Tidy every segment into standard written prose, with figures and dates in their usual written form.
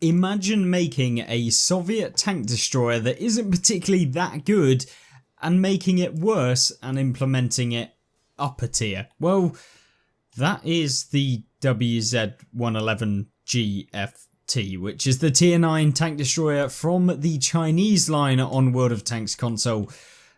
Imagine making a Soviet tank destroyer that isn't particularly that good and making it worse and implementing it up a tier. Well, that is the WZ-111GFT, which is the tier 9 tank destroyer from the Chinese line on World of Tanks console.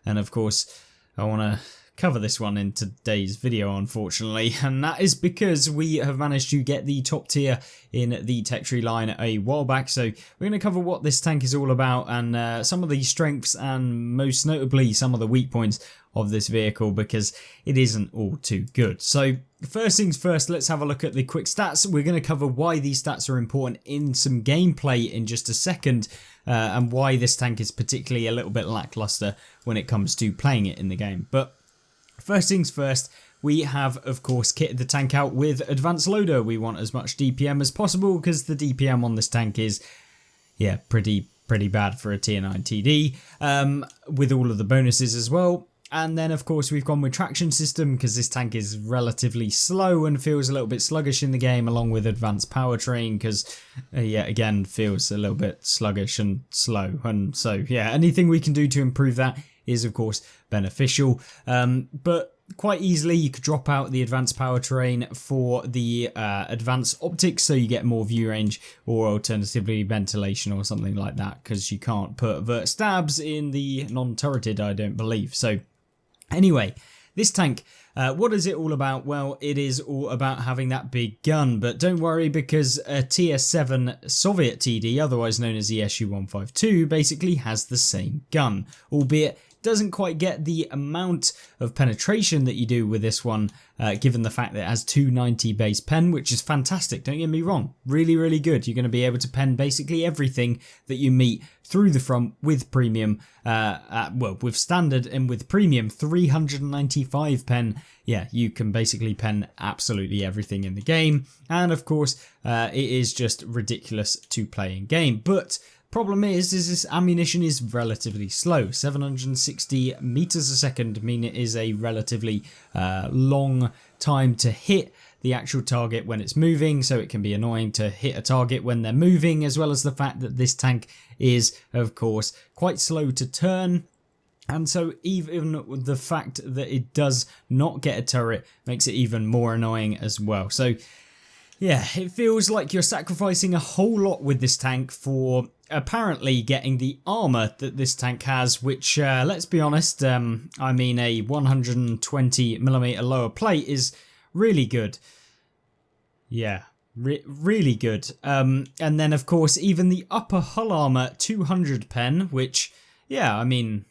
And of course, I want to cover this one in today's video, unfortunately, and that is because we have managed to get the top tier in the tech tree line a while back. So we're going to cover what this tank is all about and some of the strengths and most notably some of the weak points of this vehicle, because it isn't all too good. So first things first, let's have a look at the quick stats. We're going to cover why these stats are important in some gameplay in just a second, and why this tank is particularly a little bit lackluster when it comes to playing it in the game. But first things first, we have of course kitted the tank out with advanced loader. We want as much DPM as possible because the DPM on this tank is, yeah, pretty bad for a tier 9 TD, with all of the bonuses as well. And then of course we've gone with traction system because this tank is relatively slow and feels a little bit sluggish in the game, along with advanced powertrain because yeah, again, feels a little bit sluggish and slow. And so yeah, anything we can do to improve that is of course beneficial, but quite easily you could drop out the advanced powertrain for the advanced optics, so you get more view range, or alternatively ventilation or something like that, because you can't put vert stabs in the non-turreted, I don't believe. So anyway, this tank, what is it all about? Well, it is all about having that big gun, but don't worry, because a tier 7 Soviet TD, otherwise known as the SU-152, basically has the same gun, albeit doesn't quite get the amount of penetration that you do with this one, given the fact that it has 290 base pen, which is fantastic, don't get me wrong, really good. You're going to be able to pen basically everything that you meet through the front with premium, well, with standard and with premium 395 pen. Yeah, you can basically pen absolutely everything in the game, and of course it is just ridiculous to play in game. But problem is this ammunition is relatively slow. 760 meters a second mean it is a relatively long time to hit the actual target when it's moving, so it can be annoying to hit a target when they're moving, as well as the fact that this tank is of course quite slow to turn. And so even the fact that it does not get a turret makes it even more annoying as well. So yeah, it feels like you're sacrificing a whole lot with this tank for apparently getting the armor that this tank has, which let's be honest, I mean a 120mm lower plate is really good. Yeah, really good. And then of course even the upper hull armor 200 pen, which yeah, I mean,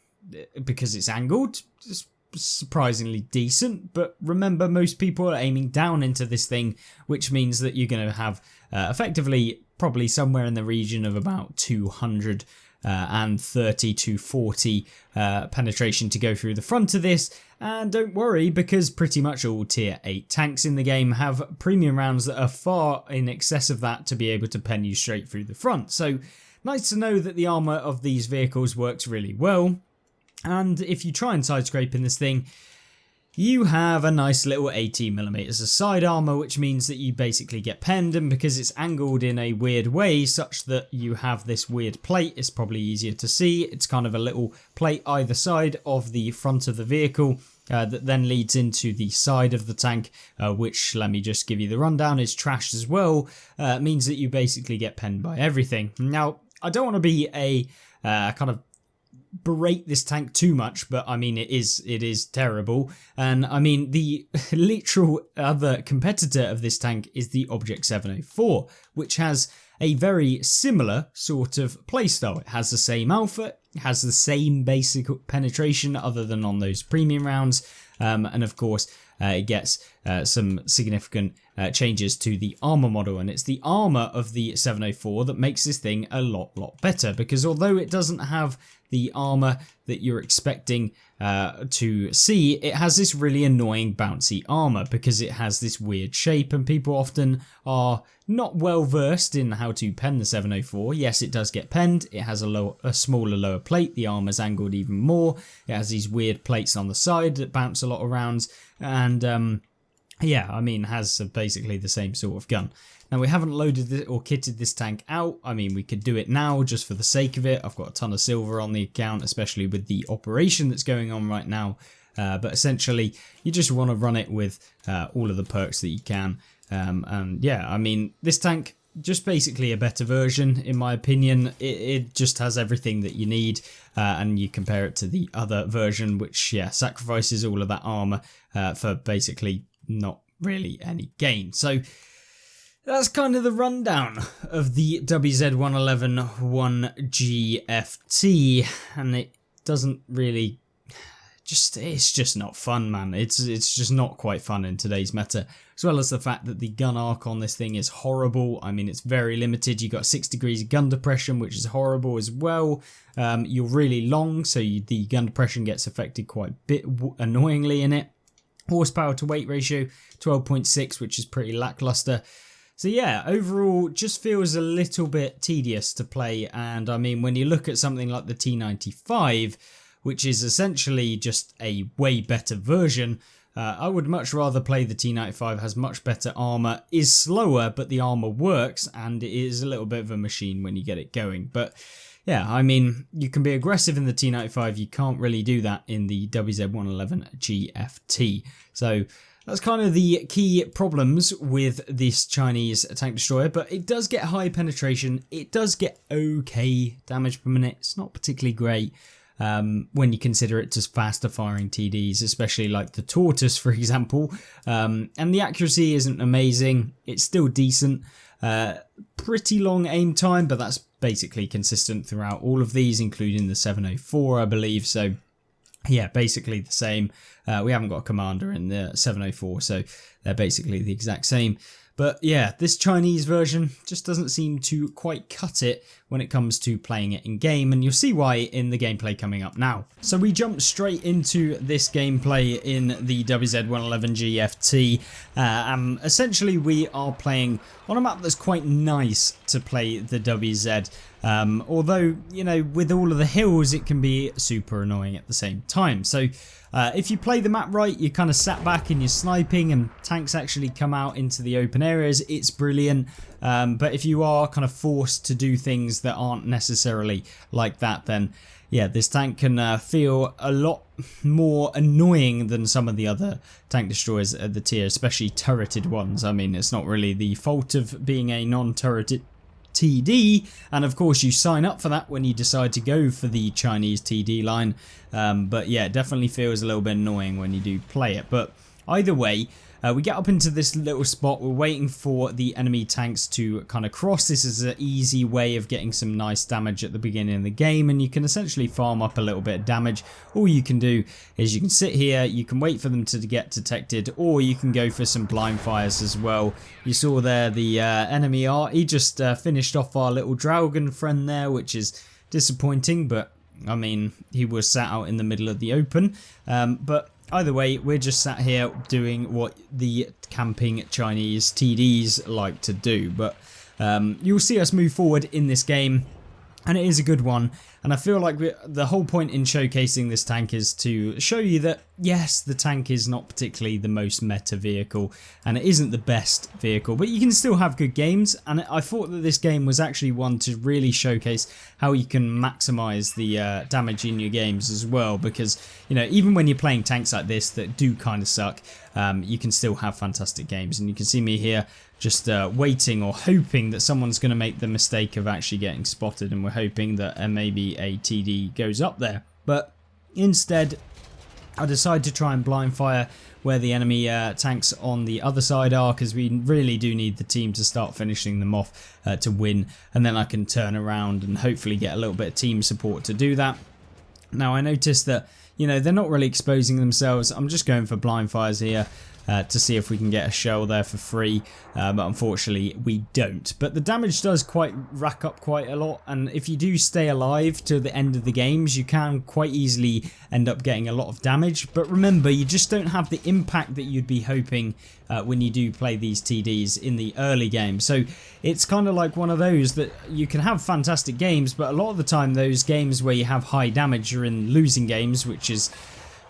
because it's angled, it's surprisingly decent. But remember, most people are aiming down into this thing, which means that you're going to have effectively probably somewhere in the region of about 230 to 40 penetration to go through the front of this. And don't worry, because pretty much all tier 8 tanks in the game have premium rounds that are far in excess of that to be able to pen you straight through the front. So nice to know that the armor of these vehicles works really well. And if you try and side scrape in this thing, you have a nice little 18mm of side armor, which means that you basically get penned, and because it's angled in a weird way such that you have this weird plate, it's probably easier to see. It's kind of a little plate either side of the front of the vehicle that then leads into the side of the tank, which, let me just give you the rundown, is trashed as well. Means that you basically get penned by everything. Now, I don't want to be a kind of berate this tank too much, but I mean it is terrible. And I mean the literal other competitor of this tank is the Object 704, which has a very similar sort of playstyle. It has the same alpha, it has the same basic penetration other than on those premium rounds, and of course it gets some significant changes to the armor model, and it's the armor of the 704 that makes this thing a lot better, because although it doesn't have the armor that you're expecting to see, it has this really annoying bouncy armor because it has this weird shape, and people often are not well versed in how to pen the 704. Yes, it does get penned, it has a smaller lower plate, the armor's angled even more, it has these weird plates on the side that bounce a lot of rounds, and yeah, I mean, has basically the same sort of gun. Now we haven't loaded this or kitted this tank out. I mean, we could do it now just for the sake of it. I've got a ton of silver on the account, especially with the operation that's going on right now. But essentially, you just want to run it with all of the perks that you can. And yeah, I mean, this tank, just basically a better version, in my opinion. It just has everything that you need, and you compare it to the other version, which, yeah, sacrifices all of that armor for basically not really any gain. So that's kind of the rundown of the WZ111 1GFT, and it doesn't really it's just not fun, man. It's just not quite fun in today's meta, as well as the fact that the gun arc on this thing is horrible. I mean, it's very limited. You got 6 degrees of gun depression, which is horrible as well. You're really long, so the gun depression gets affected quite a bit annoyingly in it. Horsepower to weight ratio 12.6, which is pretty lackluster. So yeah, overall just feels a little bit tedious to play. And I mean, when you look at something like the T95, which is essentially just a way better version, I would much rather play the T95. Has much better armor, is slower, but the armor works, and it is a little bit of a machine when you get it going. But yeah, I mean, you can be aggressive in the T95, you can't really do that in the WZ111 GFT. So that's kind of the key problems with this Chinese tank destroyer, but it does get high penetration, it does get okay damage per minute. It's not particularly great when you consider it just faster firing TDs, especially like the Tortoise, for example. And the accuracy isn't amazing, it's still decent. Pretty long aim time, but that's basically consistent throughout all of these, including the 704, I believe. So yeah, basically the same. We haven't got a commander in the 704, so they're basically the exact same. But yeah, this Chinese version just doesn't seem to quite cut it when it comes to playing it in game, and you'll see why in the gameplay coming up now. So we jump straight into this gameplay in the WZ111 GFT. Essentially we are playing on a map that's quite nice to play the WZ. Although, you know, with all of the hills, it can be super annoying at the same time. So if you play the map right, you kind of sat back and you're sniping and tanks actually come out into the open areas, it's brilliant. But if you are kind of forced to do things that aren't necessarily like that, then yeah, this tank can feel a lot more annoying than some of the other tank destroyers at the tier, especially turreted ones. I mean, it's not really the fault of being a non-turreted TD, and of course you sign up for that when you decide to go for the Chinese TD line, but yeah, it definitely feels a little bit annoying when you do play it. But either way, we get up into this little spot, we're waiting for the enemy tanks to kind of cross. This is an easy way of getting some nice damage at the beginning of the game, and you can essentially farm up a little bit of damage. All you can do is you can sit here, you can wait for them to get detected, or you can go for some blind fires as well. You saw there the enemy he just finished off our little dragon friend there, which is disappointing, but I mean, he was sat out in the middle of the open. But either way, we're just sat here doing what the camping Chinese TDs like to do. But you'll see us move forward in this game, and it is a good one. And I feel like the whole point in showcasing this tank is to show you that, yes, the tank is not particularly the most meta vehicle, and it isn't the best vehicle, but you can still have good games. And I thought that this game was actually one to really showcase how you can maximize the damage in your games as well, because, you know, even when you're playing tanks like this that do kind of suck, you can still have fantastic games. And you can see me here just waiting or hoping that someone's going to make the mistake of actually getting spotted, and we're hoping that maybe a TD goes up there. But instead, I decide to try and blind fire where the enemy tanks on the other side are, because we really do need the team to start finishing them off to win, and then I can turn around and hopefully get a little bit of team support to do that. Now I noticed that, you know, they're not really exposing themselves. I'm just going for blind fires here to see if we can get a shell there for free, but unfortunately we don't. But the damage does rack up quite a lot, and if you do stay alive to the end of the games, you can quite easily end up getting a lot of damage. But remember, you just don't have the impact that you'd be hoping when you do play these TDs in the early game. So it's kind of like one of those that you can have fantastic games, but a lot of the time those games where you have high damage are in losing games, which is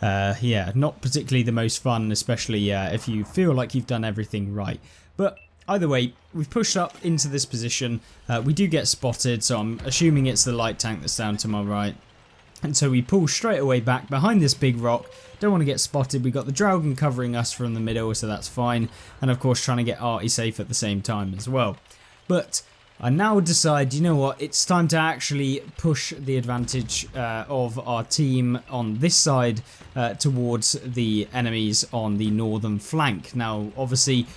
yeah, not particularly the most fun, especially if you feel like you've done everything right. But either way, we've pushed up into this position. We do get spotted, so I'm assuming it's the light tank that's down to my right. And so we pull straight away back behind this big rock. Don't want to get spotted. We've got the Dragon covering us from the middle, so that's fine. And of course trying to get Artie safe at the same time as well. But I now decide, you know what, it's time to actually push the advantage of our team on this side towards the enemies on the northern flank. Now, obviously,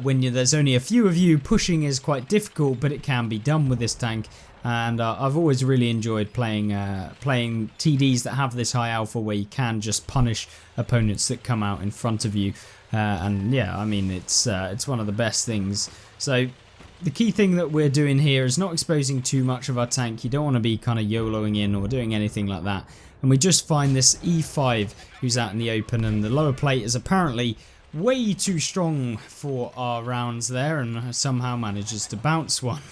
when there's only a few of you, pushing is quite difficult, but it can be done with this tank. And I've always really enjoyed playing TDs that have this high alpha where you can just punish opponents that come out in front of you. And yeah, I mean, it's one of the best things. So the key thing that we're doing here is not exposing too much of our tank. You don't want to be kind of YOLOing in or doing anything like that. And we just find this E5 who's out in the open, and the lower plate is apparently way too strong for our rounds there and somehow manages to bounce one.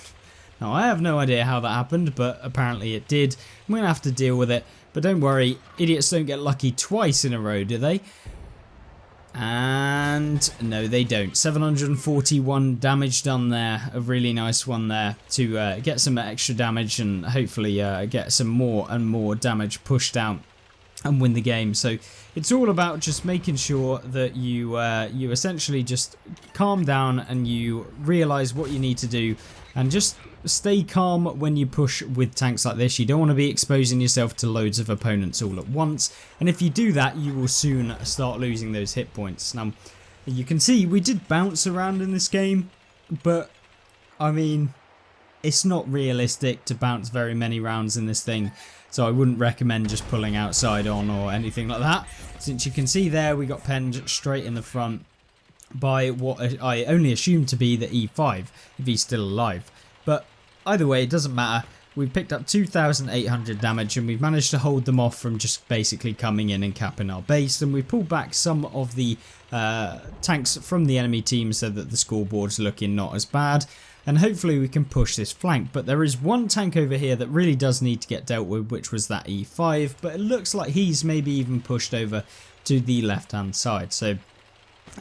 Now, I have no idea how that happened, but apparently it did. I'm going to have to deal with it. But don't worry, idiots don't get lucky twice in a row, do they? And no, they don't. 741 damage done there. A really nice one there to get some extra damage and hopefully get some more and more damage pushed out and win the game. So it's all about just making sure that you essentially just calm down and you realize what you need to do, and just stay calm when you push with tanks like this. You don't want to be exposing yourself to loads of opponents all at once, and if you do that, you will soon start losing those hit points. Now, you can see we did bounce around in this game, but I mean, it's not realistic to bounce very many rounds in this thing, so I wouldn't recommend just pulling outside on or anything like that. Since you can see there, we got penned straight in the front by what I only assumed to be the E5, if he's still alive. But either way, it doesn't matter. We've picked up 2,800 damage and we've managed to hold them off from just basically coming in and capping our base. And we pulled back some of the tanks from the enemy team so that the scoreboard's looking not as bad. And hopefully we can push this flank. But there is one tank over here that really does need to get dealt with, which was that E5. But it looks like he's maybe even pushed over to the left-hand side. So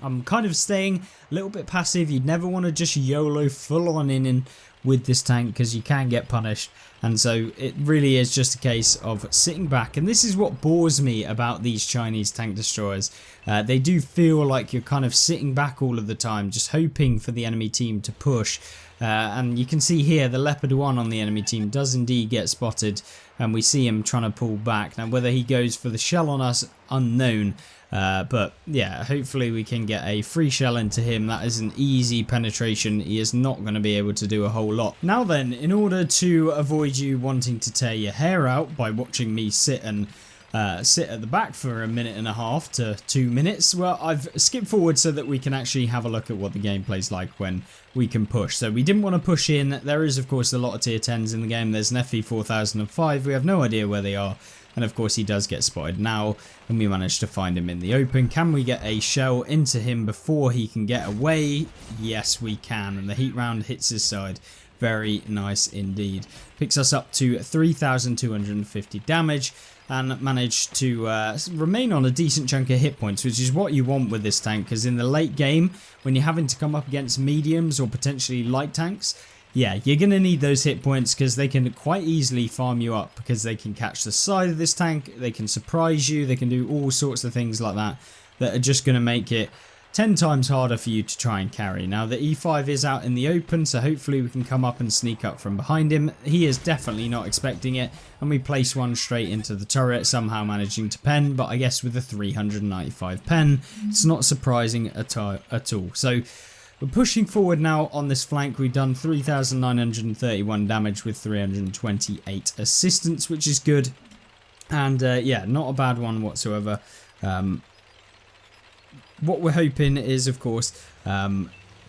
I'm kind of staying a little bit passive. You'd never want to just YOLO full on in with this tank because you can get punished, and so it really is just a case of sitting back. And this is what bores me about these Chinese tank destroyers. They do feel like you're kind of sitting back all of the time, just hoping for the enemy team to push. And you can see here the Leopard 1 on the enemy team does indeed get spotted, and we see him trying to pull back. Now, whether he goes for the shell on us, unknown. But yeah, hopefully we can get a free shell into him. That is an easy penetration. He is not going to be able to do a whole lot. Now then, in order to avoid you wanting to tear your hair out by watching me sit at the back for 1.5 to 2 minutes, well, I've skipped forward so that we can actually have a look at what the gameplay's like when we can push. So we didn't want to push in. There is, of course, a lot of tier 10s in the game. There's an FE 4005. We have no idea where they are. And of course he does get spotted now, and we managed to find him in the open. Can we get a shell into him before he can get away? Yes, we can, and the heat round hits his side. Very nice indeed. Picks us up to 3,250 damage and managed to remain on a decent chunk of hit points, which is what you want with this tank, because in the late game, when you're having to come up against mediums or potentially light tanks, yeah, you're going to need those hit points because they can quite easily farm you up, because they can catch the side of this tank, they can surprise you, they can do all sorts of things like that that are just going to make it 10 times harder for you to try and carry. Now the E5 is out in the open, so hopefully we can come up and sneak up from behind him. He is definitely not expecting it, and we place one straight into the turret, somehow managing to pen, but I guess with a 395 pen, it's not surprising at all. So we're pushing forward now on this flank. We've done 3,931 damage with 328 assistance, which is good. And yeah, not a bad one whatsoever. What we're hoping is, of course,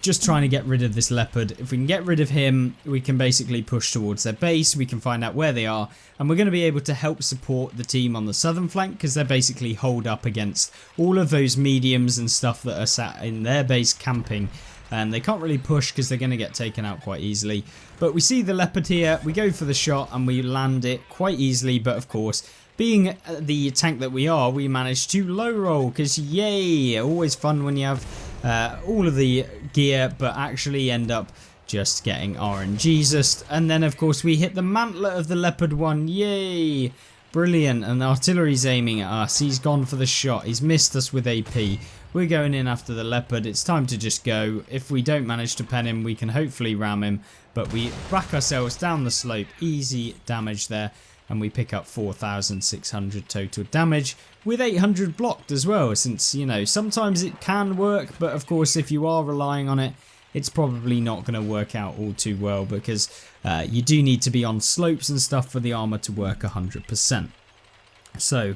just trying to get rid of this Leopard. If we can get rid of him, we can basically push towards their base. We can find out where they are, and we're going to be able to help support the team on the southern flank, because they're basically holed up against all of those mediums and stuff that are sat in their base camping. And they can't really push because they're going to get taken out quite easily. But we see the Leopard here, we go for the shot and we land it quite easily. But of course, being the tank that we are, we managed to low roll, because yay, always fun when you have all of the gear, but actually end up just getting RNG'd. And then of course we hit the mantler of the Leopard 1, yay! Brilliant, and the artillery's aiming at us. He's gone for the shot, he's missed us with AP. We're going in after the Leopard, it's time to just go. If we don't manage to pen him, we can hopefully ram him, but we back ourselves down the slope, easy damage there, and we pick up 4,600 total damage, with 800 blocked as well, since, you know, sometimes it can work, but of course if you are relying on it, it's probably not going to work out all too well, because you do need to be on slopes and stuff for the armor to work 100%. So,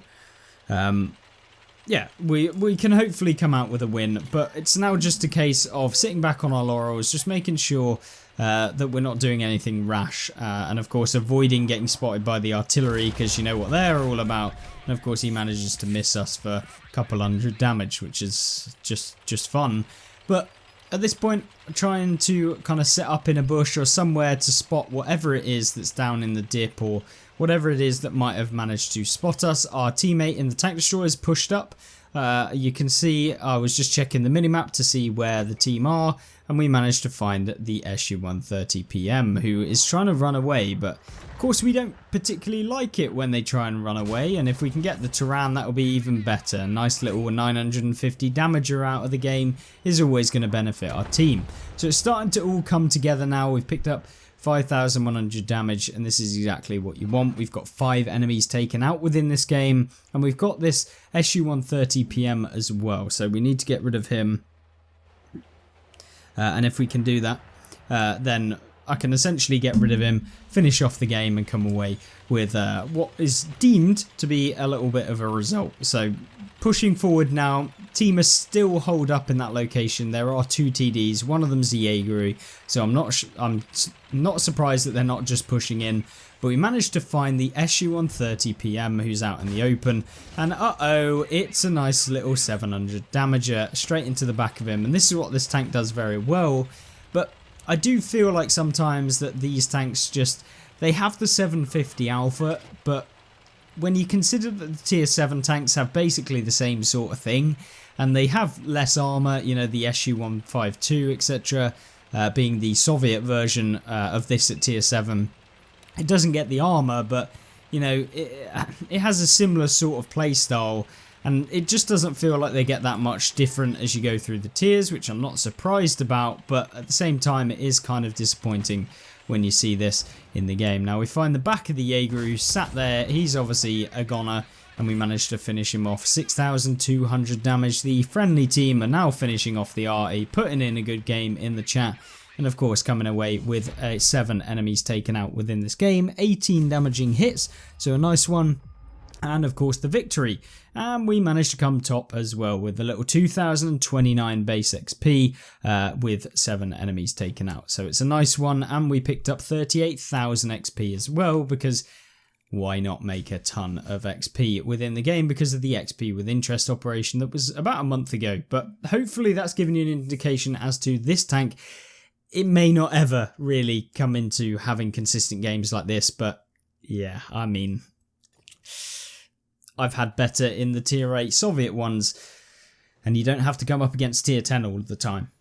yeah, we can hopefully come out with a win, but it's now just a case of sitting back on our laurels, just making sure that we're not doing anything rash, and of course avoiding getting spotted by the artillery, because you know what they're all about. And of course he manages to miss us for a couple hundred damage, which is just fun. But at this point, I'm trying to kind of set up in a bush or somewhere to spot whatever it is that's down in the dip, or whatever it is that might have managed to spot us. Our teammate in the tank destroyer is pushed up. You can see I was just checking the minimap to see where the team are, and we managed to find the SU-130 PM, who is trying to run away, but of course we don't particularly like it when they try and run away, and if we can get the Turan, that'll be even better. A nice little 950 damager out of the game is always going to benefit our team. So it's starting to all come together now. We've picked up 5,100 damage, and this is exactly what you want. We've got 5 enemies taken out within this game, and we've got this SU-130 PM as well, so we need to get rid of him. And if we can do that, then I can essentially get rid of him, finish off the game, and come away with what is deemed to be a little bit of a result. So pushing forward now, team is still holed up in that location. There are 2 TDs, one of them's the Jaegeru, so I'm not surprised that they're not just pushing in. But we managed to find the SU-130 PM, who's out in the open, and uh-oh, it's a nice little 700 damager straight into the back of him, and this is what this tank does very well. But I do feel like sometimes that these tanks just, they have the 750 alpha, but when you consider that the tier 7 tanks have basically the same sort of thing, and they have less armor, you know, the SU-152, etc., being the Soviet version of this at tier 7, it doesn't get the armor, but, you know, it has a similar sort of playstyle, and it just doesn't feel like they get that much different as you go through the tiers, which I'm not surprised about, but at the same time it is kind of disappointing when you see this in the game. Now we find the back of the Jaeger who sat there, he's obviously a goner, and we managed to finish him off. 6,200 damage. The friendly team are now finishing off the RE, putting in a good game in the chat, and of course coming away with 7 enemies taken out within this game, 18 damaging hits, so a nice one. And of course the victory, and we managed to come top as well with a little 2,029 base XP with 7 enemies taken out. So it's a nice one, and we picked up 38,000 XP as well, because why not make a ton of XP within the game because of the XP with interest operation that was about a month ago. But hopefully that's given you an indication as to this tank. It may not ever really come into having consistent games like this, but yeah, I mean, I've had better in the tier 8 Soviet ones, and you don't have to come up against tier 10 all the time.